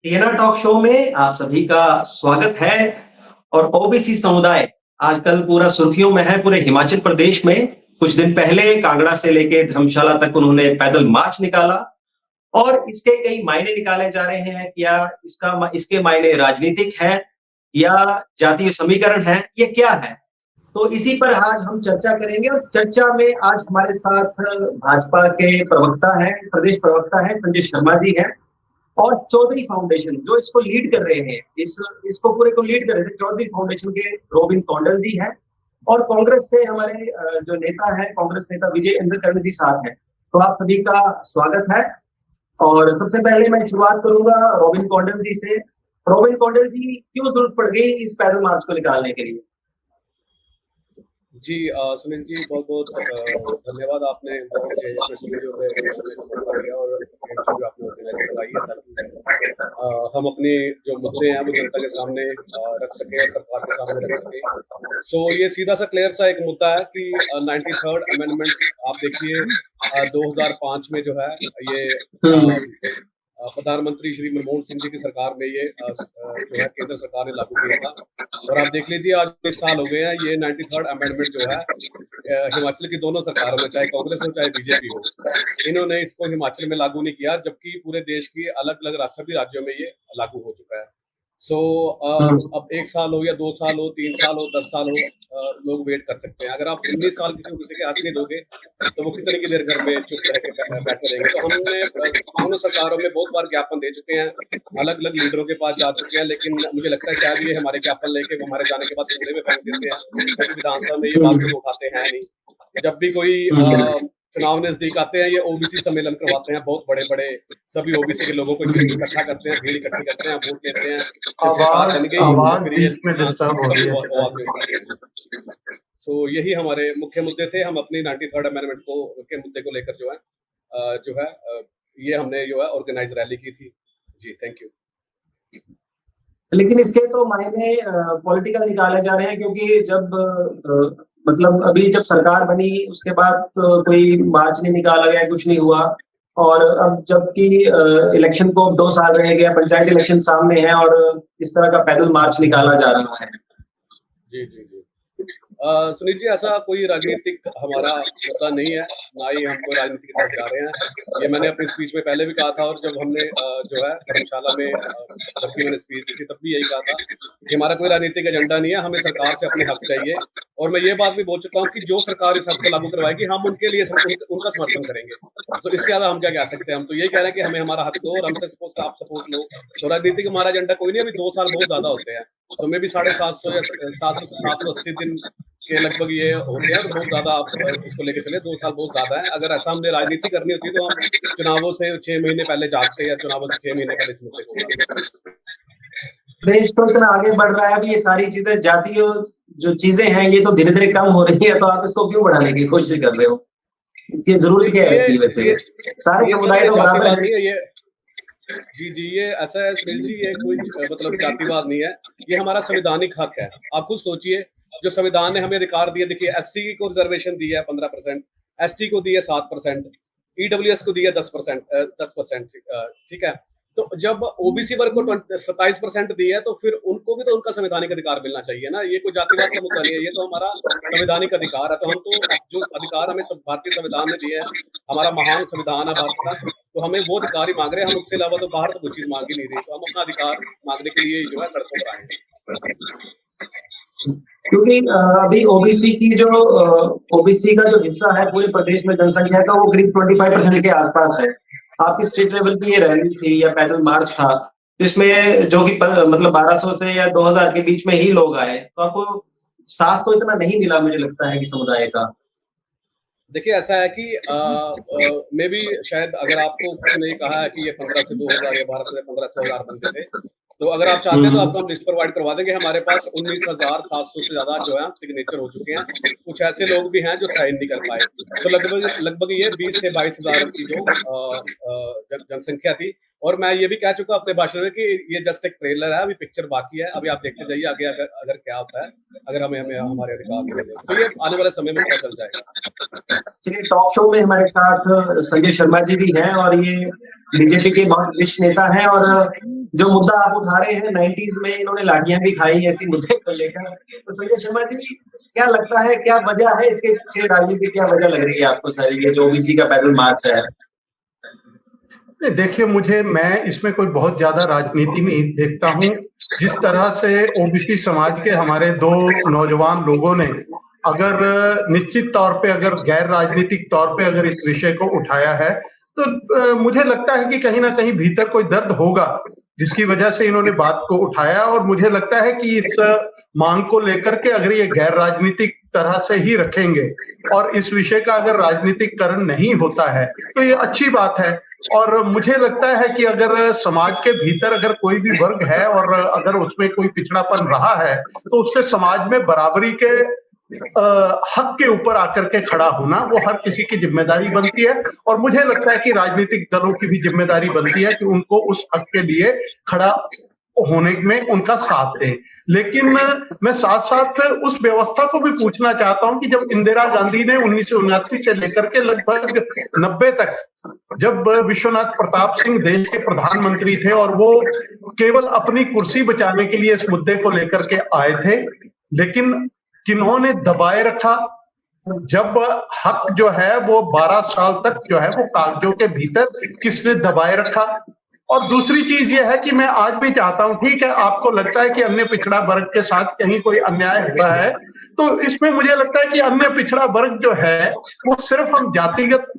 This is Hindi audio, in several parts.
टीएनआर टॉक शो में आप सभी का स्वागत है। और ओबीसी समुदाय आजकल पूरा सुर्खियों में है पूरे हिमाचल प्रदेश में। कुछ दिन पहले कांगड़ा से लेके धर्मशाला तक उन्होंने पैदल मार्च निकाला और इसके कई मायने निकाले जा रहे हैं। क्या इसके मायने राजनीतिक है या जातीय समीकरण है, ये क्या है? तो इसी पर आज हम चर्चा करेंगे और चर्चा में आज हमारे साथ भाजपा के प्रवक्ता हैं, प्रदेश प्रवक्ता हैं संजय शर्मा जी हैं। और चौधरी फाउंडेशन जो इसको लीड कर रहे हैं, इसको पूरे को लीड कर रहे थे, चौधरी फाउंडेशन के रोबिन कौंडल जी हैं। और कांग्रेस से हमारे जो नेता है, कांग्रेस नेता विजय इंद्र कर्ण जी साथ हैं। तो आप सभी का स्वागत है। और सबसे पहले मैं शुरुआत करूंगा रोबिन कौंडल जी से। रोबिन कौंडल जी, क्यों जरूरत पड़ गई इस पैदल मार्च को निकालने के लिए? जी सुनील जी, बहुत बहुत धन्यवाद। आपने मुझे अपने स्टूडियो पे पहुंचने का मौका दिया और इंटरव्यू आपने ऑर्गेनाइज करवाई है ताकि हम अपने जो मुद्दे हैं वो जनता के सामने रख सके और सरकार के सामने रख सके। सो ये सीधा सा क्लियर सा एक मुद्दा है कि 93rd अमेंडमेंट आप देखिए 2005 में जो है ये प्रधानमंत्री श्री मनमोहन सिंह जी की सरकार में ये जो है केंद्र सरकार ने लागू किया था। और आप देख लीजिए आज 20 साल हो गए हैं, ये 93rd अमेंडमेंट जो है हिमाचल की दोनों सरकारों में, चाहे कांग्रेस हो चाहे बीजेपी हो, इन्होंने इसको हिमाचल में लागू नहीं किया, जबकि पूरे देश की अलग अलग सभी राज्यों में ये लागू हो चुका है। सो अब 1 साल हो या 2 साल हो, 3 साल हो, 10 साल हो, लोग वेट कर सकते हैं। अगर आप 19 साल किसी के हाथ नहीं दोगे तो वो कितनी की देर घर में चुप रह के बैठे रहेंगे। तो हमने दोनों सरकारों में बहुत बार ज्ञापन दे चुके हैं, अलग अलग लीडरों के पास जा चुके हैं, लेकिन मुझे लगता है शायद ये हमारे ज्ञापन लेके हमारे जाने के बाद कूड़े में फेंक देते हैं, क्योंकि विधानसभा में ये बात को उठाते हैं नहीं। जब भी कोई चुनाव नजदीक आते हैं, ये ओबीसी सम्मेलन करवाते हैं, बहुत बड़े बड़े सभी ओबीसी के लोगों को इकट्ठा करते हैं, भीड़ इकट्ठी करते हैं, वोट लेते हैं, सो यही हमारे मुख्य मुद्दे थे। हम अपनी 93rd अमेंडमेंट के मुद्दे को लेकर जो है ये हमने जो है ऑर्गेनाइज रैली की थी। जी, थैंक यू। लेकिन इसके तो मायने पॉलिटिकल निकाले जा रहे हैं, क्योंकि जब मतलब अभी जब सरकार बनी उसके बाद कोई मार्च नहीं निकाला गया, कुछ नहीं हुआ। और अब जबकि इलेक्शन को 2 साल रह गया, पंचायत इलेक्शन सामने है और इस तरह का पैदल मार्च निकाला जा रहा है। जी जी जी, सुनील जी, ऐसा कोई राजनीतिक हमारा मुद्दा नहीं है, ना ही हम कोई राजनीति की तरफ जा रहे हैं। ये मैंने अपनी स्पीच में पहले भी कहा था, और जब हमने जो है धर्मशाला में जब भी मैंने स्पीच दी थी तब भी यही कहा था कि हमारा कोई राजनीतिक एजेंडा नहीं है, हमें सरकार से अपने हक चाहिए। और मैं ये बात भी बोल चुका हूँ कि जो सरकार इस हक को लागू करवाएगी हम उनके लिए उनका समर्थन करेंगे। तो इससे ज्यादा हम क्या कह सकते हैं? हम तो यही कह रहे हैं कि हमें हमारा हक दो और हमसे आप सपोर्ट लो। तो राजनीतिक हमारा एजेंडा कोई नहीं। अभी 2 साल बहुत ज्यादा होते हैं, तो मैं भी 750 या 780 दिन के लगभग ये होते हैं, तो बहुत ज्यादा आप इसको लेके चले। 2 साल बहुत ज्यादा है। अगर ऐसा हमने राजनीति करनी होती तो हम चुनावों से 6 महीने पहले जागते, या चुनावों से 6 महीने पहले इस मुद्दे को उठाते। देश तो इतना आगे बढ़ रहा है, अभी ये सारी चीजें, जातीय जो चीजें हैं ये तो धीरे धीरे कम हो रही है, तो आप इसको क्यों बढ़ाने की कोशिश कर रहे हो? ये जरूरी क्या है इसकी वजह से? सारे समुदाय तो बराबर है। ये जी जी, ये ऐसा है सुनील जी, ये कोई मतलब जातिवाद नहीं है, ये हमारा संवैधानिक हक है। आप खुद सोचिए, जो संविधान ने हमें अधिकार दिया, देखिए एससी को रिजर्वेशन दी है 15%, एसटी को दी है 7%, ईडब्ल्यूएस को दी है 10%, 10%, ठीक है। तो जब ओबीसी वर्ग को 27% दी है, तो फिर उनको भी तो उनका संवैधानिक अधिकार मिलना चाहिए ना। ये कोई जातिवाद का मुद्दा नहीं है, ये तो हमारा संवैधानिक अधिकार है। तो हम तो जो अधिकार हमें भारतीय संविधान ने दिए हैं, हमारा महान संविधान है भारत का, तो हमें वो अधिकार ही मांग रहे हैं। हम उससे अलावा तो बाहर तो कुछ चीज मांग ही नहीं रही, तो हम अपना अधिकार मांगने के लिए जो है सड़कों पर आए हैं। क्योंकि अभी ओबीसी की जो ओबीसी का जो हिस्सा है पूरे प्रदेश में जनसंख्या का, वो करीब 25% के आसपास है। आपकी स्टेट लेवल की ये रैली थी या पैदल मार्च था, जिसमें जो कि मतलब 1200 से या 2000 के बीच में ही लोग आए, तो आपको साथ तो इतना नहीं मिला मुझे लगता है कि समुदाय का। देखिए ऐसा है कि मे भी शायद अगर आपको किसी ने कहा है कि ये 15 से 2000 या 12 से 15 से 1000 बंदे थे, तो अगर आप चाहते हैं तो आपको हम लिस्ट प्रोवाइड करवा देंगे। हमारे पास 19,700 से ज्यादा जो है सिग्नेचर हो चुके हैं। कुछ ऐसे लोग भी हैं जो साइन नहीं कर पाए। तो लगभग ये 20 से 22,000 की जो जनसंख्या थी। और मैं ये भी कह चुका अपने भाषण में कि ये जस्ट एक ट्रेलर है, अभी पिक्चर बाकी है। अभी आप देखते जाइए आगे अगर क्या होता है, अगर हमें हमारे अधिकार मिले तो ये आने वाले समय में पता चल जाएगा। चलिए, टॉक शो में हमारे साथ संजय शर्मा जी भी हैं, और ये बीजेपी के बहुत वरिष्ठ नेता हैं और जो मुद्दा आप उठा रहे हैं 90s में इन्होंने लाठियां भी खाई ऐसी मुद्दे को लेकर। तो संजय शर्मा जी क्या लगता है क्या वजह है इसके पीछे राजनीति क्या वजह लग रही है आपको सारी ये जो ओबीसी का पैदल मार्च है? नहीं, देखिए मैं इसमें कोई बहुत ज्यादा राजनीति नहीं देखता हूँ। जिस तरह से ओबीसी समाज के हमारे दो नौजवान लोगों ने अगर निश्चित तौर पे अगर गैर राजनीतिक तौर पे अगर इस विषय को उठाया है तो मुझे लगता है कि कहीं ना कहीं भीतर कोई दर्द होगा जिसकी वजह से इन्होंने बात को उठाया और मुझे लगता है कि इस मांग को लेकर के अगर ये गैर राजनीतिक तरह से ही रखेंगे और इस विषय का अगर राजनीतिकरण नहीं होता है तो ये अच्छी बात है। और मुझे लगता है कि अगर समाज के भीतर अगर कोई भी वर्ग है और अगर उसमें कोई पिछड़ापन रहा है तो उससे समाज में बराबरी के हक के ऊपर आकर के खड़ा होना वो हर किसी की जिम्मेदारी बनती है और मुझे लगता है कि राजनीतिक दलों की भी जिम्मेदारी बनती है कि उनको उस हक के लिए खड़ा होने में उनका साथ दें। लेकिन मैं साथ साथ उस व्यवस्था को भी पूछना चाहता हूं कि जब इंदिरा गांधी ने 1979 से लेकर के लगभग 90 तक जब विश्वनाथ प्रताप सिंह देश के प्रधानमंत्री थे और वो केवल अपनी कुर्सी बचाने के लिए इस मुद्दे को लेकर के आए थे, लेकिन किन्होंने दबाए रखा। जब हक जो है वो 12 साल तक जो है वो कागजों के भीतर किसने दबाए रखा। और दूसरी चीज ये है कि मैं आज भी चाहता हूं, ठीक है आपको लगता है कि अन्य पिछड़ा वर्ग के साथ कहीं कोई अन्याय हुआ है तो इसमें मुझे लगता है कि अन्य पिछड़ा वर्ग जो है वो सिर्फ हम जातिगत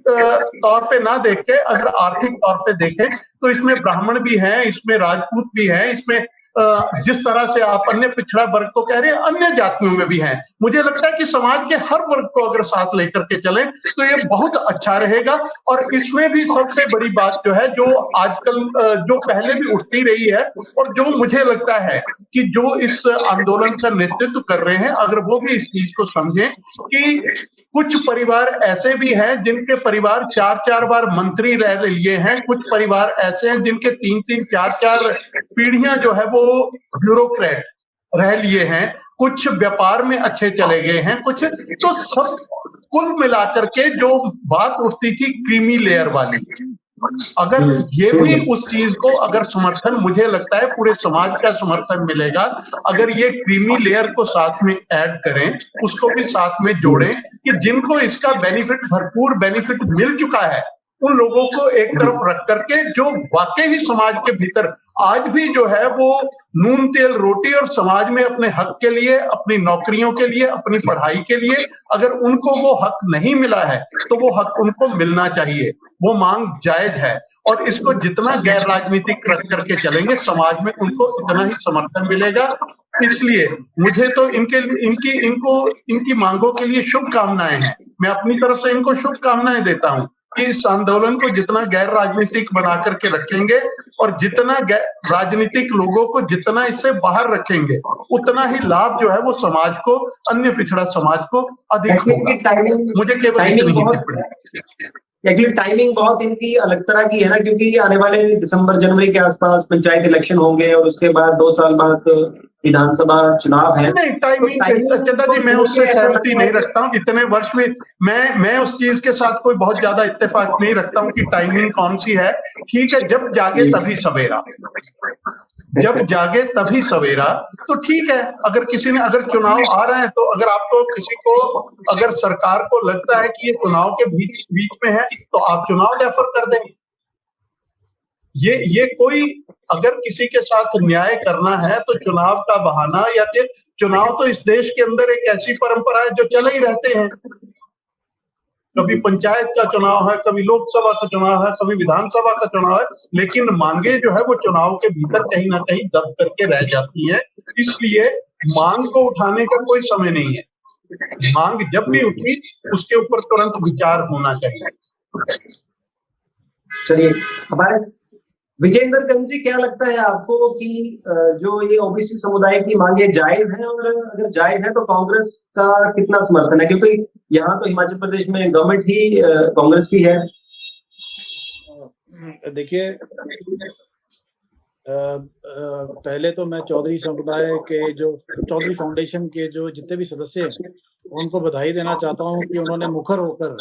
तौर पे ना देख के अगर आर्थिक तौर पे देखें तो इसमें ब्राह्मण भी हैं, इसमें राजपूत भी हैं, इसमें जिस तरह से आप अन्य पिछड़ा वर्ग को कह रहे हैं अन्य जातियों में भी हैं। मुझे लगता है कि समाज के हर वर्ग को अगर साथ लेकर के चलें तो ये बहुत अच्छा रहेगा। और इसमें भी सबसे बड़ी बात जो है जो आजकल जो पहले भी उठती रही है और जो मुझे लगता है कि जो इस आंदोलन का नेतृत्व कर रहे हैं अगर वो भी इस चीज को समझें कि कुछ परिवार ऐसे भी हैं जिनके परिवार 4-4 बार मंत्री रह लिए हैं, कुछ परिवार ऐसे हैं जिनके 3-3 4-4 पीढ़ियां जो है वो ब्यूरोक्रेट रह लिए हैं, कुछ व्यापार में अच्छे चले गए हैं, कुछ तो सब कुल मिलाकर के जो बात उठती थी क्रीमी लेयर वाली, अगर ये भी उस चीज को अगर समर्थन मुझे लगता है पूरे समाज का समर्थन मिलेगा अगर ये क्रीमी लेयर को साथ में ऐड करें, उसको भी साथ में जोड़ें कि जिनको इसका भरपूर बेनिफिट मिल चुका है उन लोगों को एक तरफ रख करके जो वाकई ही समाज के भीतर आज भी जो है वो नून तेल रोटी और समाज में अपने हक के लिए, अपनी नौकरियों के लिए, अपनी पढ़ाई के लिए अगर उनको वो हक नहीं मिला है तो वो हक उनको मिलना चाहिए, वो मांग जायज है। और इसको जितना गैर राजनीतिक रख करके चलेंगे समाज में उनको इतना ही समर्थन मिलेगा। इसलिए मुझे तो इनकी मांगों के लिए शुभकामनाएं हैं। मैं अपनी तरफ से इनको शुभकामनाएं देता हूं कि इस आंदोलन को जितना गैर राजनीतिक बना करके रखेंगे और जितना राजनीतिक लोगों को जितना इससे बाहर रखेंगे उतना ही लाभ जो है वो समाज को, अन्य पिछड़ा समाज को अधिक होगा। मुझे केवल इतनी ही टिप्पणी। एक्चुअली टाइमिंग बहुत इनकी अलग तरह की है ना, क्योंकि आने वाले दिसंबर जनवरी के आसपास पंचायत इलेक्शन होंगे और उसके बाद 2 साल बाद विधानसभा चुनाव है। नहीं टाइमिंग चंदा जी मैं उससे सहमति नहीं रखता हूँ। इतने वर्ष में मैं उस चीज के साथ कोई बहुत ज्यादा इत्तेफाक नहीं रखता हूँ कि टाइमिंग कौन सी है। ठीक है, जब जागे तभी सवेरा, जब जागे तभी सवेरा। तो ठीक है, अगर किसी ने अगर चुनाव आ रहे हैं तो अगर आपको किसी को अगर सरकार को लगता है कि ये चुनाव के बीच में है तो आप चुनाव डेफर कर देंगे। ये कोई अगर किसी के साथ न्याय करना है तो चुनाव का बहाना या फिर चुनाव तो इस देश के अंदर एक ऐसी परंपरा है जो चले ही रहते हैं। कभी पंचायत का चुनाव है, कभी लोकसभा का चुनाव है, कभी विधानसभा का चुनाव है, लेकिन मांगे जो है वो चुनाव के भीतर कहीं ना कहीं दब करके रह जाती है। इसलिए मांग को उठाने का कोई समय नहीं है। मांग जब भी उठी उसके ऊपर तुरंत विचार होना चाहिए। चलिए, हमारे विजेंद्र कंग जी क्या लगता है आपको कि जो ये ओबीसी समुदाय की मांगे जायज हैं, और अगर जायज है तो कांग्रेस का कितना समर्थन है, क्योंकि यहाँ तो हिमाचल प्रदेश में गवर्नमेंट ही कांग्रेस की है। देखिए पहले तो मैं चौधरी समुदाय के जो चौधरी फाउंडेशन के जो जितने भी सदस्य हैं उनको बधाई देना चाहता हूँ कि उन्होंने मुखर होकर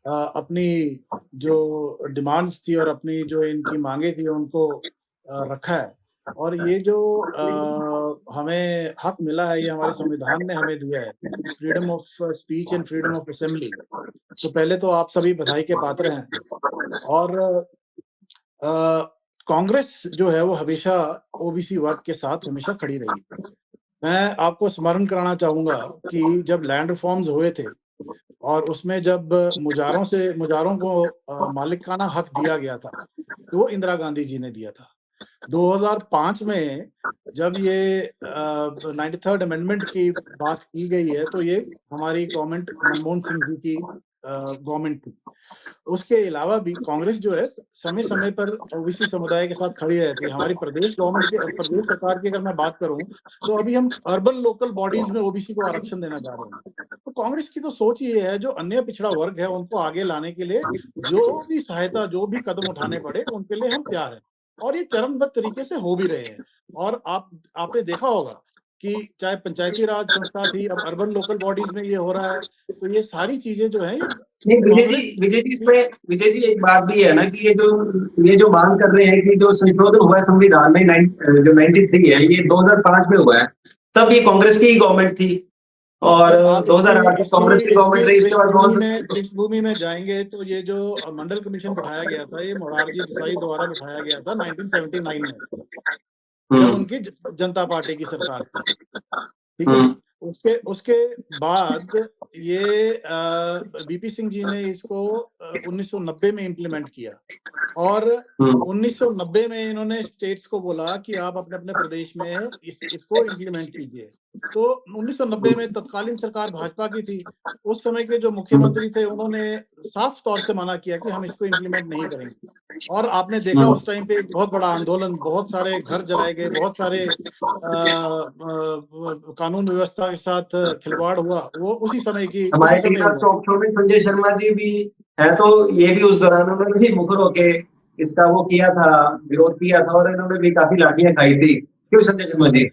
अपनी जो डिमांड्स थी और अपनी जो इनकी मांगे थी उनको रखा है। और ये जो हमें हक मिला है, ये हमारे संविधान ने हमें दिया है, freedom of speech and freedom of assembly. तो पहले तो आप सभी बधाई के पात्र हैं। और कांग्रेस जो है वो हमेशा ओबीसी वर्ग के साथ हमेशा खड़ी रही। मैं आपको स्मरण कराना चाहूँगा कि जब लैंड रिफॉर्म्स हुए थे और उसमें जब मुजारों को मालिकाना हक दिया गया था, तो वो इंदिरा गांधी जी ने दिया था। 2005 में जब ये 93rd अमेंडमेंट की बात की गई है, तो ये हमारी गवर्नमेंट मनमोहन सिंह जी की गवर्नमेंट थी। उसके अलावा भी कांग्रेस जो है समय-समय पर ओबीसी समुदाय के साथ खड़ी रहती है। हमारी प्रदेश सरकार की अगर मैं बात करूँ, तो अभी हम अर्बन लोकल बॉडीज में ओबीसी को आरक्षण देना चाह रहे हैं। तो कांग्रेस की तो सोच ये है, जो अन्य पिछड़ा वर्ग है उनको आगे लाने के लिए जो भी सहायता, जो भी कदम उठाने पड़े उनके लिए हम तैयार हैं। और ये चरणबद्ध तरीके से हो भी रहे हैं। और आपने देखा होगा कि चाहे पंचायती राज संस्था थी, अब अर्बन लोकल बॉडीज में ये हो रहा है। तो ये सारी चीजें जो है नहीं विजय जी इसमें विजय जी एक बात भी है ना कि ये जो मांग कर रहे हैं कि जो संशोधन हुआ है संविधान में जो 93 है, ये 2005 में हुआ है। तब ये कांग्रेस की गवर्नमेंट थी और 2008 में कांग्रेस की गवर्नमेंट रही। इसके बाद पृष्ठभूमि में जाएंगे तो ये जो मंडल कमीशन बिठाया गया था, ये मोरारजी देसाई द्वारा बिठाया गया था 1979 में, जब उनकी जनता पार्टी की सरकार थी। ठीक है। उसके बाद ये बीपी सिंह जी ने इसको 1990 में इम्प्लीमेंट किया और 1990 में इन्होंने स्टेट्स को बोला कि आप अपने अपने प्रदेश में इसको इम्प्लीमेंट कीजिए। तो 1990 में तत्कालीन सरकार भाजपा की थी। उस समय के जो मुख्यमंत्री थे उन्होंने साफ तौर से मना किया कि हम इसको इम्प्लीमेंट नहीं करेंगे। और आपने देखा उस टाइम पे एक बहुत बड़ा आंदोलन, बहुत सारे घर जलाए गए, बहुत सारे कानून व्यवस्था के साथ खिलवाड़ हुआ। वो उसी समय की हमारे टॉक शो में संजय शर्मा जी भी है, तो ये भी उस दौरान उन्होंने भी मुखर होके इसका वो किया था, विरोध किया था और इन्होंने भी काफी लाठियां खाई थी। क्यों संजय शर्मा जी?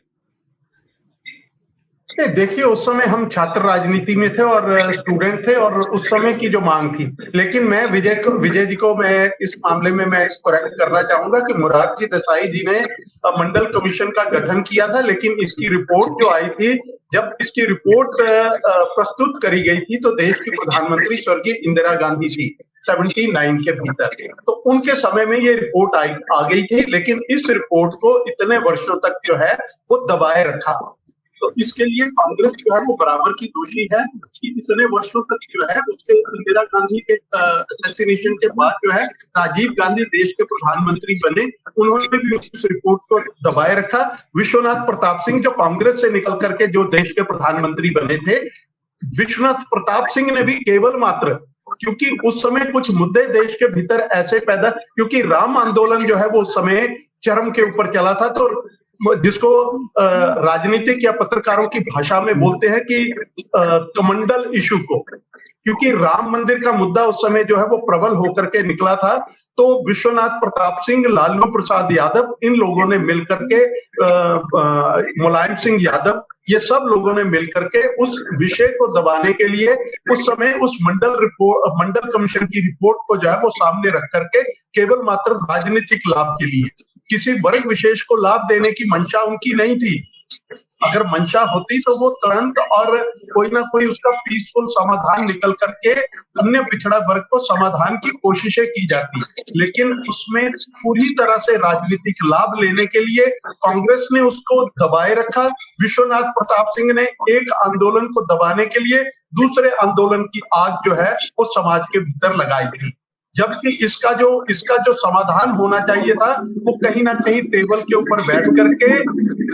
देखिए, उस समय हम छात्र राजनीति में थे और स्टूडेंट थे और उस समय की जो मांग थी। लेकिन मैं विजय जी को मैं इस मामले में मैं करेक्ट करना चाहूंगा कि मोरारजी देसाई जी ने मंडल कमीशन का गठन किया था, लेकिन इसकी रिपोर्ट जो आई थी, जब इसकी रिपोर्ट प्रस्तुत करी गई थी, तो देश की प्रधानमंत्री स्वर्गीय इंदिरा गांधी थी 79 के भीतर। तो उनके समय में ये रिपोर्ट आ गई थी, लेकिन इस रिपोर्ट को इतने वर्षों तक जो है वो दबाए रखा। तो इसके लिए कांग्रेस जो है वो बराबर की दोषी है कि इतने वर्षों तक जो है उससे इंदिरा गांधी के असैसिनेशन के बाद जो है राजीव गांधी देश के प्रधानमंत्री बने, उन्होंने भी उस रिपोर्ट को दबाए रखा। विश्वनाथ प्रताप सिंह जो कांग्रेस से निकल करके जो देश के प्रधानमंत्री बने थे, विश्वनाथ प्रताप सिंह ने भी केवल मात्र, क्योंकि उस समय कुछ मुद्दे देश के भीतर ऐसे पैदा, क्योंकि राम आंदोलन जो है वो उस समय चरम के ऊपर चला था, तो जिसको राजनीतिक या पत्रकारों की भाषा में बोलते हैं कि कमंडल इशू को, क्योंकि राम मंदिर का मुद्दा उस समय जो है वो प्रबल होकर के निकला था। तो विश्वनाथ प्रताप सिंह, लालू प्रसाद यादव, इन लोगों ने मिलकर के मुलायम सिंह यादव, ये सब लोगों ने मिलकर के उस विषय को दबाने के लिए उस समय उस मंडल कमीशन की रिपोर्ट को जो है वो सामने रख करके केवल मात्र राजनीतिक लाभ के लिए, किसी वर्ग विशेष को लाभ देने की मंशा उनकी नहीं थी। अगर मंशा होती तो वो तुरंत और कोई ना कोई उसका पीसफुल समाधान निकल करके अन्य पिछड़ा वर्ग को समाधान की कोशिशें की जाती, लेकिन उसमें पूरी तरह से राजनीतिक लाभ लेने के लिए कांग्रेस ने उसको दबाए रखा। विश्वनाथ प्रताप सिंह ने एक आंदोलन को दबाने के लिए दूसरे आंदोलन की आग जो है वो समाज के भीतर लगाई थी, जबकि इसका जो समाधान होना चाहिए था वो कहीं ना कहीं टेबल के ऊपर बैठ करके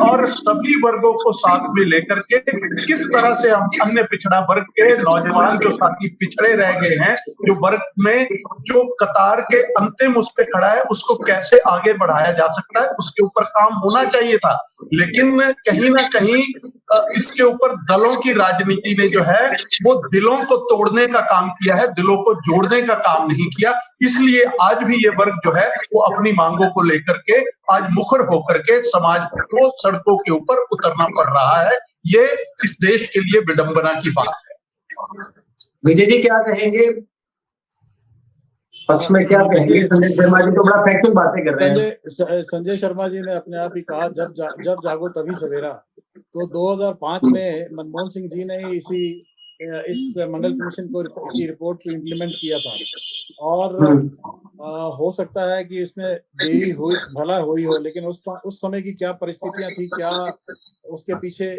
और सभी वर्गों को साथ में लेकर के किस तरह से हम अन्य पिछड़ा वर्ग के नौजवान जो साथी पिछड़े रह गए हैं, जो वर्ग में जो कतार के अंतिम उस पे खड़ा है, उसको कैसे आगे बढ़ाया जा सकता है, उसके ऊपर काम होना चाहिए था। लेकिन कहीं ना कहीं इसके ऊपर दलों की राजनीति ने जो है वो दिलों को तोड़ने का काम किया है, दिलों को जोड़ने का काम नहीं किया। इसलिए आज भी ये वर्ग जो है वो अपनी मांगों को लेकर के आज मुखर होकर के समाज को सड़कों के ऊपर उतरना पड़ रहा है। ये इस देश के लिए विडंबना की बात है। विजय जी क्या कहेंगे? पक्ष में क्या कहेंगे? संजय शर्मा जी तो बड़ा फैक्चुअल बातें कर रहे हैं। संजय शर्मा जी ने अपने आप ही कहा, जब जागो तभी सवेरा। तो 2005 में मनमोहन सिंह जी ने इस मंडल कमीशन की रिपोर्ट को इम्प्लीमेंट किया था। और हो सकता है कि इसमें देरी हुई, भला हुई हो, लेकिन उस समय की क्या परिस्थितियां थी, क्या उसके पीछे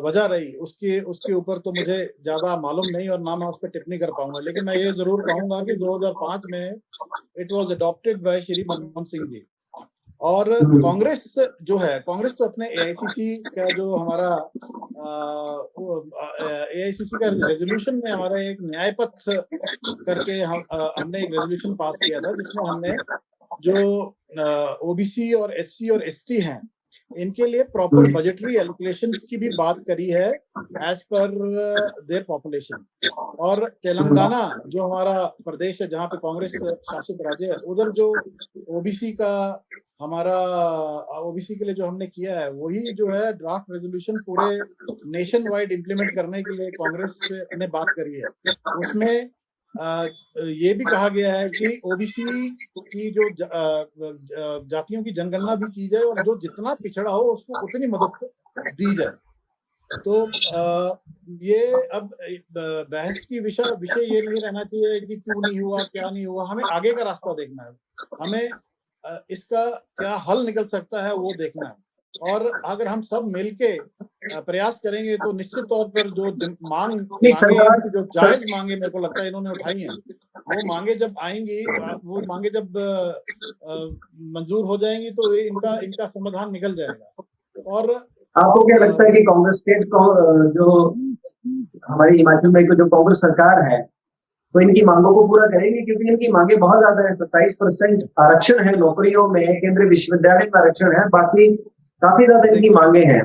वजह रही, उसके ऊपर तो मुझे ज्यादा मालूम नहीं और ना मैं उस पर टिप्पणी कर पाऊंगा। लेकिन मैं ये जरूर कहूंगा कि 2005 में it was adopted by Shri Manmohan Singh ji. और कांग्रेस जो है, कांग्रेस तो अपने एआईसीसी का जो हमारा एआईसीसी का रेजोल्यूशन में हमारा एक न्याय पथ करके हमने एक रेजोल्यूशन पास किया था, जिसमें हमने जो ओबीसी और एससी और एसटी हैं, इनके लिए प्रॉपर बजटरी एलोकेशंस की भी बात करी है एज पर देयर पॉपुलेशन। और तेलंगाना जो हमारा प्रदेश है, जहाँ पे कांग्रेस शासित राज्य है, उधर जो ओबीसी का हमारा ओबीसी के लिए जो हमने किया है, वही जो है ड्राफ्ट रेजोल्यूशन पूरे नेशन वाइड इम्प्लीमेंट करने के लिए कांग्रेस ने बात करी है। उसमें ये भी कहा गया है कि ओबीसी की जो जातियों की जनगणना भी की जाए और जो जितना पिछड़ा हो उसको उतनी मदद दी जाए। तो ये अब बहस की विषय ये नहीं रहना चाहिए कि क्यों नहीं हुआ, क्या नहीं हुआ। हमें आगे का रास्ता देखना है, हमें इसका क्या हल निकल सकता है वो देखना है। और अगर हम सब मिलके प्रयास करेंगे तो निश्चित तौर पर जो मांगे जो जायज मांगे मेरे को लगता है इन्होंने उठाई हैं, वो मांगे जब आएंगी, वो मांगे जब मंजूर हो जाएंगी तो इनका समाधान निकल जाएगा। और आपको क्या लगता है कि कांग्रेस स्टेट जो हमारी हिमाचल में जो कांग्रेस सरकार है, तो इनकी मांगों को पूरा करेंगे? क्योंकि इनकी मांगे बहुत ज्यादा है। 27% आरक्षण है नौकरियों में, केंद्रीय विश्वविद्यालय का आरक्षण है, बाकी काफी ज्यादा इनकी मांगे हैं।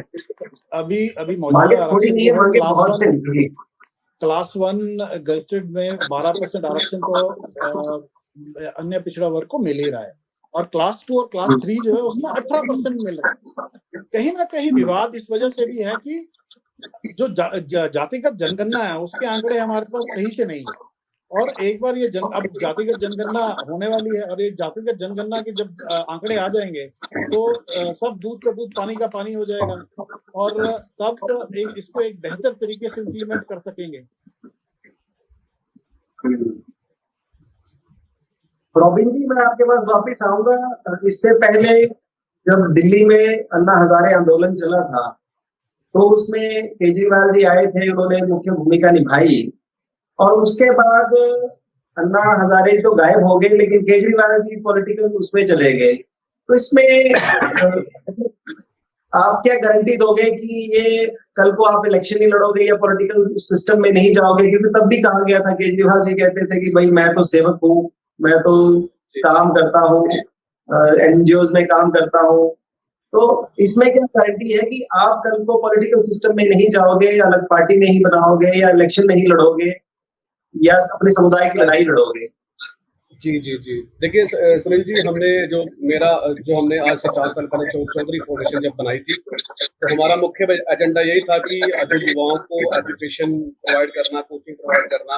अभी मौजूदा थोड़ी नहीं है, मांगे बहुत है। क्लास 1 गजेटेड में 12% आरक्षण तो अन्य पिछड़ा वर्ग को मिल ही रहा है, और क्लास 2 और क्लास 3 जो है उसमें 18% मिल रहा है। कहीं ना कहीं विवाद इस वजह से भी है कि जो जातिगत जनगणना है उसके आंकड़े हमारे पास सही से नहीं है। और एक बार ये अब जातिगत जनगणना होने वाली है, और ये जातिगत जनगणना के जब आंकड़े आ जाएंगे तो सब दूध का दूध पानी का पानी हो जाएगा, और तब इसको एक बेहतर तरीके से इम्प्लीमेंट कर सकेंगे। रॉबिन जी, मैं आपके पास वापस आऊंगा। इससे पहले जब दिल्ली में अन्ना हजारे आंदोलन चला था, तो उसमें केजरीवाल जी आए थे, उन्होंने मुख्य भूमिका निभाई, और उसके बाद अन्ना हजारे तो गायब हो गए, लेकिन केजरीवाल जी पॉलिटिकल उसमें चले गए। तो इसमें आप क्या गारंटी दोगे कि ये कल को आप इलेक्शन नहीं लड़ोगे या पॉलिटिकल सिस्टम में नहीं जाओगे? क्योंकि तब भी कहा गया था, केजरीवाल जी कहते थे कि भाई मैं तो सेवक हूँ, मैं तो काम करता हूँ, एनजीओ में काम करता हूँ। तो इसमें क्या गारंटी है कि आप कल को पॉलिटिकल सिस्टम में नहीं जाओगे, या अलग पार्टी नहीं बनाओगे, या इलेक्शन नहीं लड़ोगे, या अपने समुदाय की लड़ाई लड़ोगे? जी। देखिए सुनील जी, हमने आज से 4 साल पहले चौधरी फाउंडेशन जब बनाई थी, तो हमारा मुख्य एजेंडा यही था कि जो युवाओं को एजुकेशन प्रोवाइड करना, कोचिंग प्रोवाइड करना,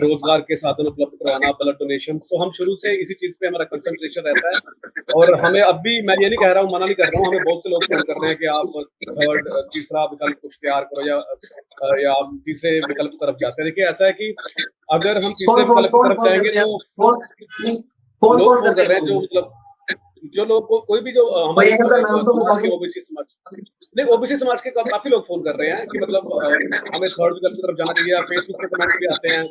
रोजगार के साधन उपलब्ध कराना, ब्लड डोनेशन। तो हम शुरू से इसी चीज पे हमारा कंसंट्रेशन रहता है। और हमें अब भी, मैं ये नहीं कह रहा हूँ, मना नहीं कर रहा हूँ, हमें बहुत से लोग फोन कर रहे हैं कि आप तीसरा विकल्प कुछ तैयार करो, या आप तीसरे विकल्प की तरफ जाते हैं। देखिए ऐसा है कि अगर हम तीसरे विकल्प की तरफ जाएंगे तो लोग फोन कर रहे हैं, जो मतलब जो लोग कोई भी जो हमारे समाज के ओबीसी समाज, नहीं ओबीसी समाज के काफी लोग फोन कर रहे हैं कि मतलब हमें थर्ड विकल्प की तरफ जाना चाहिए। फेसबुक पे कमेंट भी आते हैं,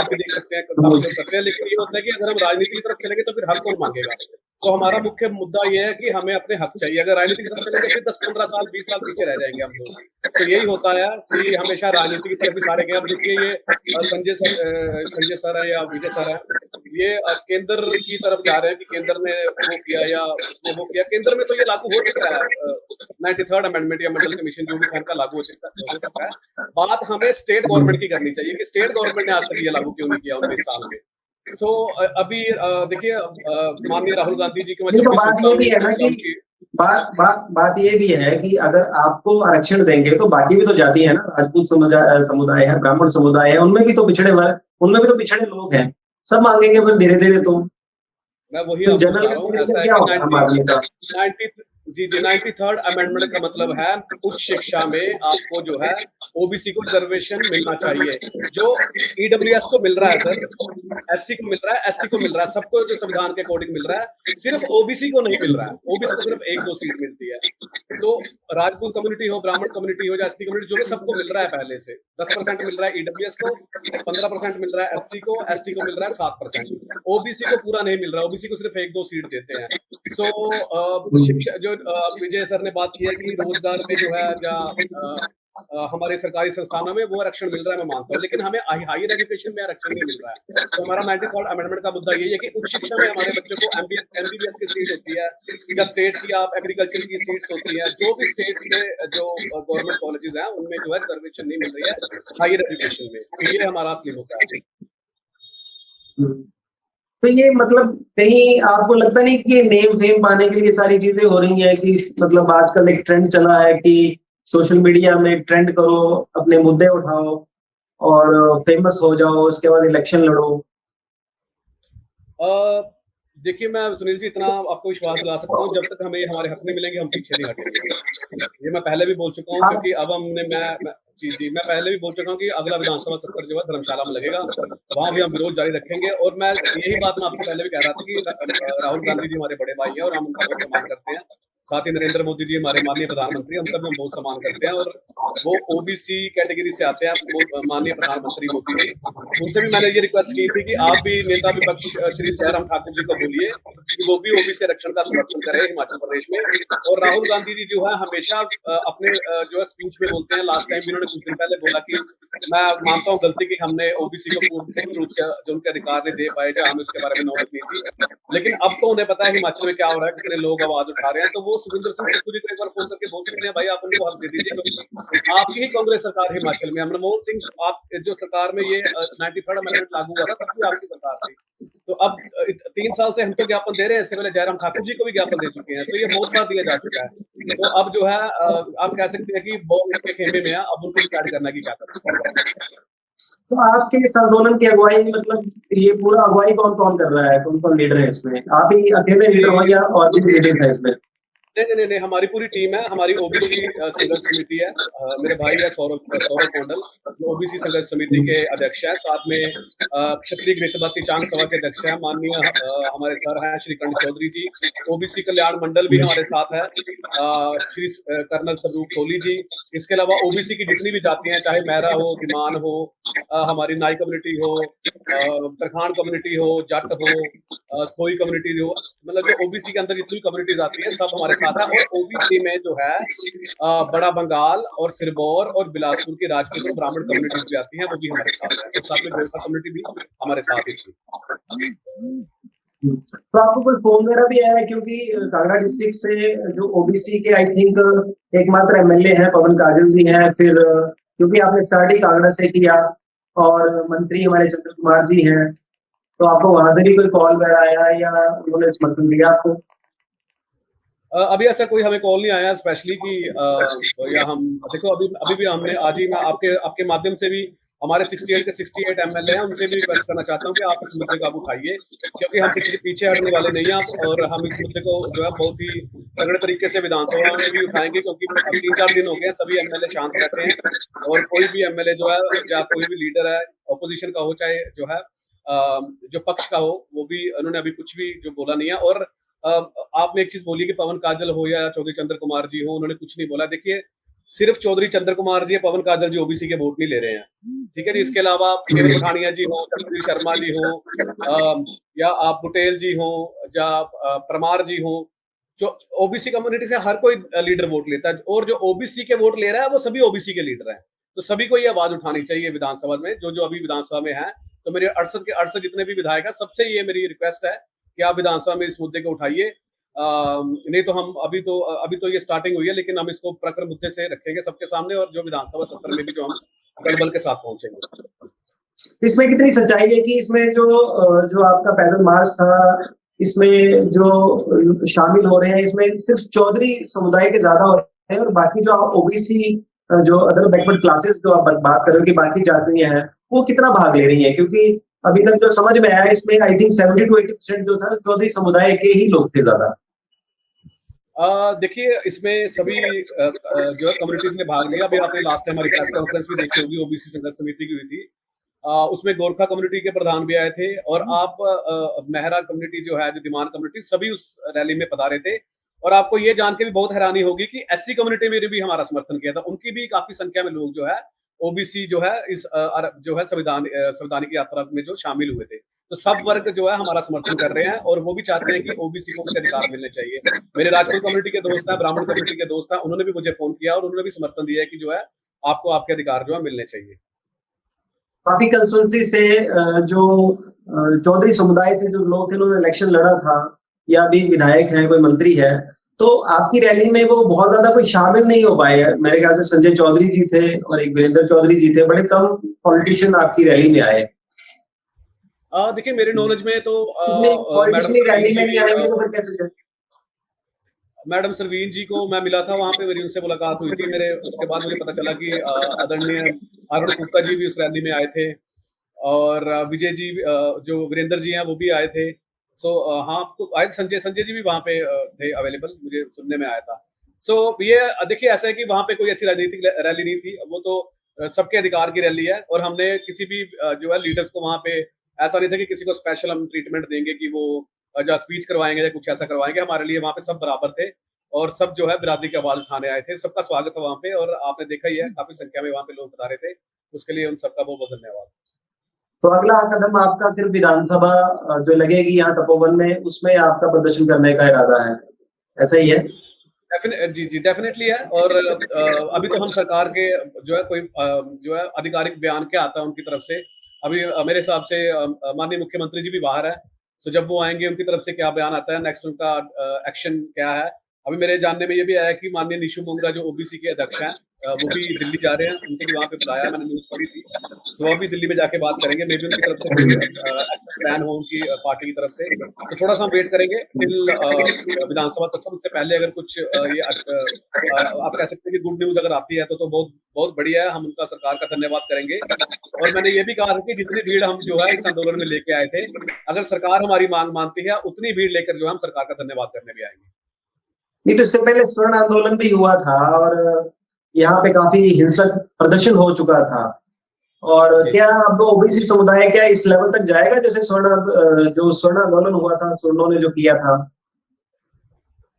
आप भी देख सकते हैं, काफी लोग करते हैं। लेकिन ये होता है कि अगर हम राजनीति की तरफ चलेंगे तो फिर हक कौन मांगेगा? तो हमारा मुख्य मुद्दा ये है कि हमें अपने हक चाहिए। अगर राजनीति की तरफ चलेंगे फिर 10-15 साल 20 साल पीछे रह जाएंगे हम लोग। तो यही होता है कि हमेशा राजनीति की तरफ भी सारे गए। अब देखिए ये संजय सर है या विजय सर है, ये केंद्र की तरफ जा रहे हैं कि केंद्र ने वो किया या उसने वो किया। केंद्र में तो ये लागू हो चुका है, 93rd अमेंडमेंट या मंडल कमीशन जो भी का लागू हो चुका है। बात हमें स्टेट गवर्नमेंट की करनी चाहिए कि स्टेट गवर्नमेंट ने आज तक ये लागू क्यों नहीं किया 19 साल में। तो अभी देखिए माननीय राहुल गांधी जी की बात ये भी है कि अगर आपको आरक्षण देंगे तो बाकी भी तो जाति है ना, राजपूत समुदाय है, ब्राह्मण समुदाय है, उनमें भी तो पिछड़े लोग हैं। सब मांगेंगे फिर धीरे-धीरे तो मैं वही फिर आपको जनरल बता रहा हूँ, कैटेगरी ऐसा का है क्या कि होगा आम आदमी का? 90 जी, जी, 93rd अमेंडमेंट का मतलब है उच्च शिक्षा में आपको जो है ओबीसी को रिजर्वेशन मिलना चाहिए। जो ईडब्ल्यूएस को मिल रहा है सर, एससी को मिल रहा है, एसटी को मिल रहा है, सबको जो संविधान के अकॉर्डिंग मिल रहा है, सिर्फ ओबीसी को नहीं मिल रहा है। ओबीसी को सिर्फ 1-2 सीट मिलती है। तो राजपूत कम्युनिटी हो, ब्राह्मण कम्युनिटी हो या एससी कम्युनिटी, जो भी सबको मिल रहा है पहले से। 10% मिल रहा है ईडब्ल्यूएस को, 15% मिल रहा है एससी को, एसटी को मिल रहा है 7%। ओबीसी को पूरा नहीं मिल रहा, ओबीसी को सिर्फ 1-2 सीट देते हैं। सो शिक्षा जो विजय सर ने बात की है कि रोजगार में जो है या हमारे सरकारी संस्थानों में वो आरक्षण मिल रहा है, मैं मानता हूँ, लेकिन हमें हायर एजुकेशन में आरक्षण नहीं मिल रहा है। तो हमारा 93rd अमेंडमेंट का मुद्दा यही है कि उच्च शिक्षा में हमारे बच्चों को एमबीबीएस की सीट होती है या स्टेट की आप एग्रीकल्चर की सीट्स होती है, जो भी स्टेट्स में जो गवर्नमेंट कॉलेजेस हैं उनमें जो है रिजर्वेशन नहीं मिल रही है हायर एजुकेशन में। तो ये हमारा असली मुद्दा है। तो ये मतलब कहीं आपको लगता नहीं कि नेम फेम पाने के लिए ये सारी चीजें हो रही हैं कि मतलब आजकल एक ट्रेंड चला है कि सोशल मीडिया में ट्रेंड करो, अपने मुद्दे उठाओ और फेमस हो जाओ, उसके बाद इलेक्शन लड़ो। देखिए, मैं सुनील जी इतना आपको विश्वास दिला सकता हूँ, जब तक हमें हमारे हक नहीं मिलेंगे हम पीछे नहीं हटेंगे। ये मैं पहले भी बोल चुका हूँ, क्योंकि अब हमने जी, मैं पहले भी बोल चुका हूँ कि अगला विधानसभा सत्र जो है धर्मशाला में लगेगा, वहाँ भी हम विरोध जारी रखेंगे। और मैं यही बात मैं आपसे पहले भी कह रहा था कि राहुल गांधी जी हमारे बड़े भाई हैं और हम उनका बहुत सम्मान करते हैं। साथ ही नरेंद्र मोदी जी हमारे माननीय प्रधानमंत्री, उनका भी हम बहुत सम्मान करते हैं, और वो ओबीसी कैटेगरी से आते हैं माननीय प्रधानमंत्री मोदी जी। उनसे भी मैंने ये रिक्वेस्ट की थी कि आप भी नेता विपक्ष श्री जयराम ठाकुर जी को बोलिए कि वो भी ओबीसी आरक्षण का समर्थन करें हिमाचल प्रदेश में। और राहुल गांधी जी जो है हमेशा अपने जो है स्पीच में बोलते हैं, लास्ट टाइम भी उन्होंने कुछ दिन पहले बोला कि मैं मानता हूँ गलती की हमने ओबीसी को पूर्ण रूप से जो उनके अधिकार नहीं दे पाए, जो हमें उसके बारे में नॉलेज नहीं थी, लेकिन अब तो उन्हें पता है हिमाचल में क्या हो रहा है, कितने लोग आवाज उठा रहे हैं। तो वो सुखविंदर सिंह सुक्खू जी को एक बार फोन करके बोल सकते हैं, भाई आप उनको हक दे दीजिए, क्योंकि आपकी ही कांग्रेस सरकार हिमाचल में, मनमोहन सिंह आप जो सरकार में ये 93rd अमेंडमेंट लागू हुआ था तब भी आपकी सरकार थी। तो अब 3 साल से हम तो ज्ञापन दे रहे हैं, इससे पहले जयराम ठाकुर जी को भी ज्ञापन दे चुके हैं, तो ये बहुत बार दिया जा चुका है। तो अब जो है आप कह सकते हैं कि बॉल के खेमे में है, अब उनको डिसाइड करना कि क्या करना है। तो आपके इस आंदोलन की अगुवाई मतलब ये पूरा अगुवाई कौन-कौन कर रहा है? कौन-कौन लीडर है इसमें? आप ही अकेले लीडर हो या और भी लीडर्स हैं इसमें? नहीं, हमारी पूरी टीम है, हमारी ओबीसी संघर्ष समिति है। मेरे भाई है सौरभ कोंडल, जो ओबीसी संघर्ष समिति के अध्यक्ष हैं। साथ में क्षत्रिय गृहपति चांग सभा के अध्यक्ष हैं माननीय हमारे सर हैं श्रीकंठ चौधरी जी। ओबीसी कल्याण मंडल भी हमारे साथ है, श्री कर्नल स्वरूप कोहली जी। इसके अलावा ओबीसी की जितनी भी जातियां, चाहे मेहरा हो, धीमान हो, हमारी नाई कम्युनिटी हो, तरखान कम्युनिटी हो, जट हो, सोई कम्युनिटी हो, मतलब जो ओबीसी के अंदर जितनी भी कम्युनिटीज आती है सब हमारे साथ है। और ओबीसी में जो है बड़ा बंगाल और सिरमौर और बिलासपुर की राजपूत और ब्राह्मण कम्युनिटीज भी आती हैं, वो भी हमारे साथ है। और साथ में गोरखा कम्युनिटी भी हमारे साथ ही थी। तो आपको कोई फोन वगैरह भी आया है? क्योंकि कांगड़ा डिस्ट्रिक्ट से जो ओबीसी के आई थिंक एकमात्र एमएलए हैं पवन काजल जी हैं, फिर क्योंकि आपने स्टार्ट ही कांगड़ा से किया और मंत्री हमारे चंद्र कुमार जी हैं, तो आपको वहां से भी कोई कॉल वगैरह आया या उन्होंने समर्थन दिया आपको? अभी ऐसा कोई हमें कॉल नहीं आया स्पेशली कि या हम देखो अभी भी हमने आज ही मैं आपके माध्यम से भी हमारे 68 के 68 एमएलए हैं, उनसे भी रिक्वेस्ट करना चाहता हूं कि आप इस मुद्दे को आप उठाइए, क्योंकि हम पीछे हटने वाले नहीं हैं और हम इस मुद्दे को जो है बहुत ही तगड़े तरीके से विधानसभा में भी उठाएंगे, क्योंकि 3-4 दिन हो गए सभी एमएलए शांत बैठे हैं और कोई भी एमएलए जो है या कोई भी लीडर है ऑपोजिशन का हो चाहे जो है जो पक्ष का हो, वो भी उन्होंने अभी कुछ भी जो बोला नहीं है। और आपने एक चीज बोली कि पवन काजल हो या चौधरी चंद्र कुमार जी हो, उन्होंने कुछ नहीं बोला। देखिए, सिर्फ चौधरी चंद्र कुमार जी, पवन काजल जी ओबीसी के वोट नहीं ले रहे हैं, ठीक है जी। इसके अलावा केवल पठानिया जी हो, चंद्री शर्मा जी हो, या आप बुटेल जी हो या परमार जी हो, जो ओबीसी कम्युनिटी से हर कोई लीडर वोट लेता है, और जो ओबीसी के वोट ले रहा है वो सभी ओबीसी के लीडर हैं। तो सभी को ये आवाज उठानी चाहिए विधानसभा में, जो अभी विधानसभा में है। तो मेरे 68 जितने भी विधायक है, सबसे ये मेरी रिक्वेस्ट है कि आप विधानसभा में इस मुद्दे को उठाइए। नहीं तो हम अभी तो ये स्टार्टिंग हुई है, लेकिन हम इसको प्रखर मुद्दे से रखेंगे सबके सामने, और जो विधानसभा सत्र में भी जो हम बल के साथ पहुंचेंगे। इसमें कितनी सच्चाई है कि इसमें जो आपका पैदल मार्च था, इसमें जो शामिल हो रहे हैं, इसमें सिर्फ चौधरी समुदाय के ज्यादा हो रहे हैं और बाकी जो ओबीसी जो अदर बैकवर्ड क्लासेस जो आप बात कर रहे हो कि बाकी जातियां हैं, वो कितना भाग ले रही हैं? क्योंकि अभी तक जो समझ में आया इसमें आई थिंक 70 to 80% जो था चौधरी समुदाय के ही लोग थे ज्यादा। देखिए इसमें सभी जो है कम्युनिटीज ने भाग लिया। अभी आपने लास्ट टाइम हमारी प्रेस कॉन्फ्रेंस भी देखी होगी, ओबीसी संघर्ष समिति की हुई थी। उसमें गोरखा कम्युनिटी के प्रधान भी आए थे और आप मेहरा कम्युनिटी जो है, जो दीमान कम्युनिटी, सभी उस रैली में पधारे थे। और आपको ये जान के भी बहुत हैरानी होगी कि एससी कम्युनिटी में भी हमारा समर्थन किया था। उनकी भी काफी संख्या में लोग जो है ओबीसी जो है इस जो है संवैधानिक यात्रा में जो शामिल हुए थे। तो सब वर्ग जो है हमारा समर्थन कर रहे हैं और वो भी चाहते हैं कि ओबीसी को भी अधिकार मिलने चाहिए। मेरे राजपूत कम्युनिटी के दोस्त हैं, ब्राह्मण कम्युनिटी के दोस्त हैं, उन्होंने भी मुझे फोन किया और उन्होंने भी समर्थन दिया है कि जो है आपको आपके अधिकार जो है मिलने चाहिए। काफी कंस्टिट्यूंसी से जो चौधरी समुदाय से जो लोग थे उन्होंने इलेक्शन लड़ा था या भी विधायक है, कोई मंत्री है, तो आपकी रैली में वो बहुत ज्यादा कोई शामिल नहीं हो पाए। मेरे ख्याल से संजय चौधरी जी थे और एक वीरेंद्र चौधरी जी थे, बड़े कम पॉलिटिशियन आपकी रैली में आए। देखिए मेरे नॉलेज में तो पॉलिटिशियन रैली में नहीं आएंगे तो फिर कैसे चलेगा? मैडम सरवीन जी को मैं मिला था वहां पे, मेरी उनसे मुलाकात हुई थी। मेरे उसके बाद मुझे पता चला कि आदरणीय अरुण फुक्का जी भी उस रैली में आए थे और विजय जी जो वीरेंद्र जी हैं वो भी आए थे। सो हाँ, आपको आए संजय जी भी वहां पे थे अवेलेबल, मुझे सुनने में आया था। सो ये देखिए ऐसा है कि वहां पे कोई ऐसी राजनीतिक रैली नहीं थी, वो तो सबके अधिकार की रैली है। और हमने किसी भी जो है लीडर्स को वहां पे ऐसा नहीं था कि किसी को स्पेशल हम ट्रीटमेंट देंगे कि वो जहाँ स्पीच करवाएंगे या कुछ ऐसा करवाएंगे। हमारे लिए वहां पे सब बराबर थे और सब जो है बिरादरी की आवाज उठाने आए थे। सबका स्वागत है वहां पे और आपने देखा ही है काफी संख्या में वहां पे लोग बता रहे थे। उसके लिए उन सबका बहुत बहुत धन्यवाद। तो अगला कदम आपका सिर्फ विधानसभा जो लगेगी यहाँ तपोवन में, उसमें आपका प्रदर्शन करने का इरादा है, ऐसा ही है? जी जी डेफिनेटली है। और अभी तो हम सरकार के जो है कोई जो है आधिकारिक बयान क्या आता है उनकी तरफ से, अभी मेरे हिसाब से माननीय मुख्यमंत्री जी भी बाहर है। तो जब वो आएंगे उनकी तरफ से क्या बयान आता है, नेक्स्ट उनका एक्शन क्या है। अभी मेरे जानने में ये भी आया कि माननीय निशु मोंगरा जो ओबीसी के अध्यक्ष हैं वो भी दिल्ली जा रहे हैं, उनको भी वहां पे बुलाया है, मैंने न्यूज पढ़ी थी। तो वो भी दिल्ली में जाके बात करेंगे, मे बी उनकी तरफ से कोई प्लान हो उनकी पार्टी की तरफ से। तो थोड़ा सा हम वेट करेंगे टिल विधानसभा सत्र। उससे पहले अगर कुछ ये आप कह सकते हैं कि गुड न्यूज अगर आती है तो बहुत बहुत बढ़िया है, हम उनका सरकार का धन्यवाद करेंगे। और मैंने ये भी कहा था कि जितनी भीड़ हम जो है इस आंदोलन में लेके आए थे, अगर सरकार हमारी मांग मानती है उतनी भीड़ लेकर जो है हम सरकार का धन्यवाद करने भी आएंगे। नहीं तो इससे पहले स्वर्ण आंदोलन भी हुआ था और यहाँ पे काफी हिंसक प्रदर्शन हो चुका था। और क्या अब ओबीसी समुदाय क्या इस लेवल तक जाएगा जैसे जो स्वर्ण आंदोलन हुआ था, स्वर्णों ने जो किया था?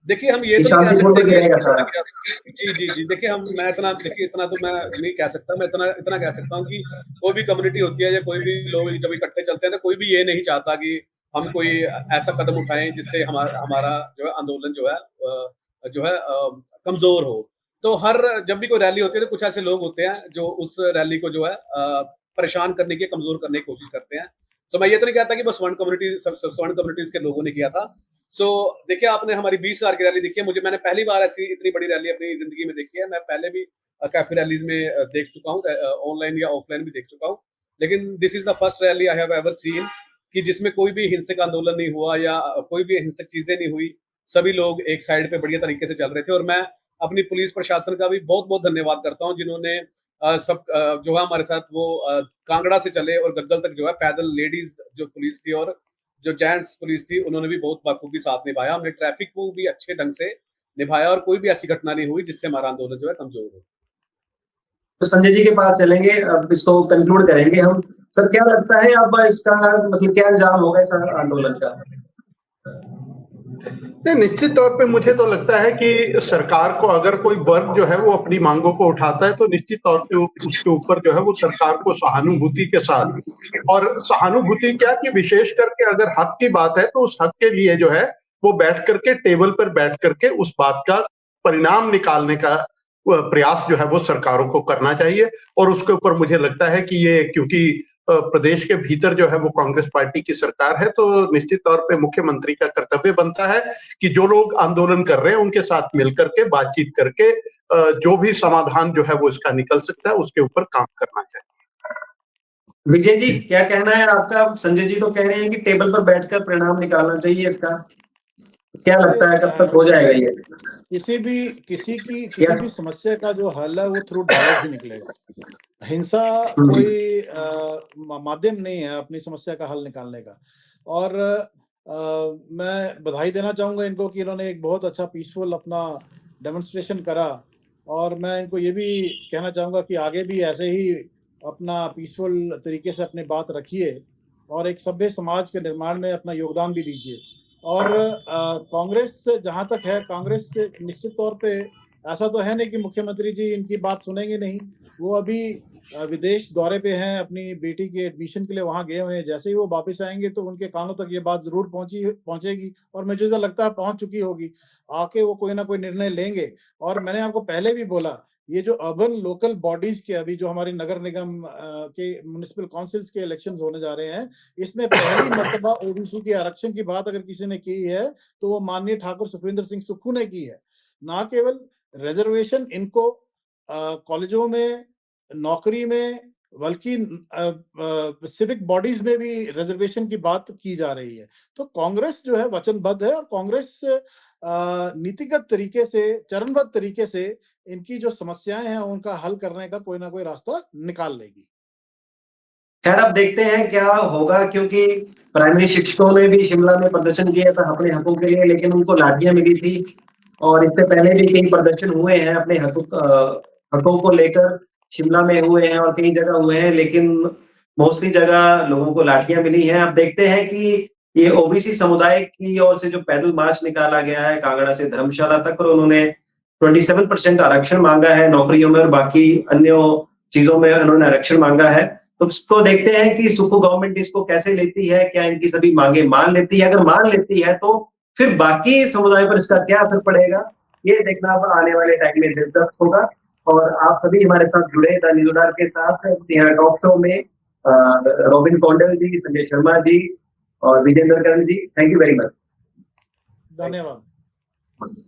देखिए हम ये तो नहीं कह सकते कि जी जी जी देखिए मैं इतना तो मैं नहीं कह सकता। मैं इतना कह सकता हूँ कि कोई भी कम्युनिटी होती है या कोई भी लोग जब इकट्ठे चलते हैं तो कोई भी ये नहीं चाहता कि हम कोई ऐसा कदम उठाएं जिससे हमारा जो है आंदोलन जो है कमजोर हो। तो जब भी कोई रैली होती है तो कुछ ऐसे लोग होते हैं जो उस रैली को जो है परेशान करने की, कमजोर करने की कोशिश करते हैं। तो मैं ये तो नहीं कहता कि बस स्वर्ण कम्युनिटीज के लोगों ने किया था। सो देखिए आपने हमारी 20,000 की रैली देखी है, मैंने पहली बार ऐसी इतनी बड़ी रैली अपनी जिंदगी में देखी है। मैं पहले भी काफी रैलीज में देख चुका हूँ, ऑनलाइन या ऑफलाइन भी देख चुका हूँ, लेकिन this is the first rally I have ever seen कि जिसमें कोई भी हिंसक आंदोलन नहीं हुआ या कोई भी हिंसक चीजें नहीं हुई। सभी लोग एक साइड पे बढ़िया तरीके से चल रहे थे। और मैं अपनी पुलिस प्रशासन का भी बहुत बहुत धन्यवाद करता हूँ जिन्होंने जो है हमारे साथ वो कांगड़ा से चले और गद्गल तक जो है पैदल, लेडीज जो पुलिस थी और जो जेंट्स पुलिस थी उन्होंने भी बहुत बखूबी साथ निभाया। हमने ट्रैफिक को भी अच्छे ढंग से निभाया और कोई भी ऐसी घटना नहीं हुई जिससे हमारा आंदोलन जो है कमजोर हो। तो संजय जी के पास चलेंगे, अब इसको कंक्लूड करेंगे हम। सर क्या लगता है अब इसका मतलब क्या अंजाम होगा इस आंदोलन का? नहीं, निश्चित तौर पे मुझे तो लगता है कि सरकार को अगर कोई वर्ग जो है वो अपनी मांगों को उठाता है तो निश्चित तौर पे उसके ऊपर जो है वो सरकार को सहानुभूति के साथ, और सहानुभूति क्या कि विशेष करके अगर हक की बात है तो उस हक के लिए जो है वो बैठ करके टेबल पर बैठ करके उस बात का परिणाम निकालने का प्रयास जो है वो सरकारों को करना चाहिए। और उसके ऊपर मुझे लगता है कि ये क्योंकि प्रदेश के भीतर जो है वो कांग्रेस पार्टी की सरकार है तो निश्चित तौर पे मुख्यमंत्री का कर्तव्य बनता है कि जो लोग आंदोलन कर रहे हैं उनके साथ मिलकर के बातचीत करके जो भी समाधान जो है वो इसका निकल सकता है उसके ऊपर काम करना चाहिए। विजय जी क्या कहना है आपका? संजय जी तो कह रहे हैं कि टेबल पर बैठकर परिणाम निकालना चाहिए इसका। क्या लगता है कब तक हो जाएगा ये? किसी भी समस्या का जो हल है वो थ्रू डायलॉग ही निकलेगा। हिंसा हम्म, कोई माध्यम नहीं है अपनी समस्या का हल निकालने का। और मैं बधाई देना चाहूँगा इनको कि इन्होंने एक बहुत अच्छा पीसफुल अपना डेमोंस्ट्रेशन करा, और मैं इनको ये भी कहना चाहूँगा कि आगे भी ऐसे ही अपना पीसफुल तरीके से अपनी बात रखिए और एक सभ्य समाज के निर्माण में अपना योगदान भी दीजिए। और कांग्रेस जहाँ तक है, कांग्रेस निश्चित तौर पे ऐसा तो है नहीं कि मुख्यमंत्री जी इनकी बात सुनेंगे नहीं। वो अभी विदेश दौरे पे हैं, अपनी बेटी के एडमिशन के लिए वहाँ गए हुए हैं। जैसे ही वो वापस आएँगे तो उनके कानों तक ये बात ज़रूर पहुँचेगी, और मुझे ऐसा लगता है पहुँच चुकी होगी। आके वो कोई ना कोई निर्णय लेंगे। और मैंने आपको पहले भी बोला, ये जो अर्बन लोकल बॉडीज़ के अभी जो हमारी नगर निगम के म्युनिसिपल काउंसिल्स के इलेक्शंस होने जा रहे हैं, इसमें पहली मर्तबा ओबीसी के आरक्षण की बात अगर किसी ने की है, तो वो माननीय ठाकुर सुखविंदर सिंह सुक्खू ने की है। ना केवल रिजर्वेशन इनको कॉलेजों में, नौकरी में, बल्कि सिविक बॉडीज में भी रिजर्वेशन की बात की जा रही है। तो कांग्रेस जो है वचनबद्ध है, और कांग्रेस नीतिगत तरीके से, चरणबद्ध तरीके से इनकी जो समस्याएं हैं उनका हल करने का कोई ना कोई रास्ता निकाल लेगी। खैर अब देखते हैं क्या होगा, क्योंकि प्राइमरी शिक्षकों ने भी शिमला में प्रदर्शन किया था अपने हकों के लिए, लेकिन उनको लाठियां मिली थी। और इससे पहले भी कई प्रदर्शन हुए हैं अपने हकों को लेकर, शिमला में हुए हैं और कई जगह हुए हैं, लेकिन मोस्टली जगह लोगों को लाठियां मिली हैं। अब देखते हैं कि ये ओबीसी समुदाय की ओर से जो पैदल मार्च निकाला गया है कांगड़ा से धर्मशाला तक, और उन्होंने 27% आरक्षण मांगा है नौकरियों में और बाकी अन्य चीजों में उन्होंने आरक्षण मांगा है। तो उसको देखते हैं कि सुक्खू गवर्नमेंट इसको कैसे लेती है, क्या इनकी सभी मांगे मान लेती है? अगर मान लेती है तो फिर बाकी समुदाय पर इसका क्या असर पड़ेगा, ये देखना अब आने वाले टाइम में दिलचस्प होगा। और आप सभी हमारे साथ जुड़े द न्यूज़ के साथ यहाँ टॉक शो में रॉबिन कौंडल जी, संजय शर्मा जी और Vijendra Karan ji, thank you very much. Thank you. धन्यवाद।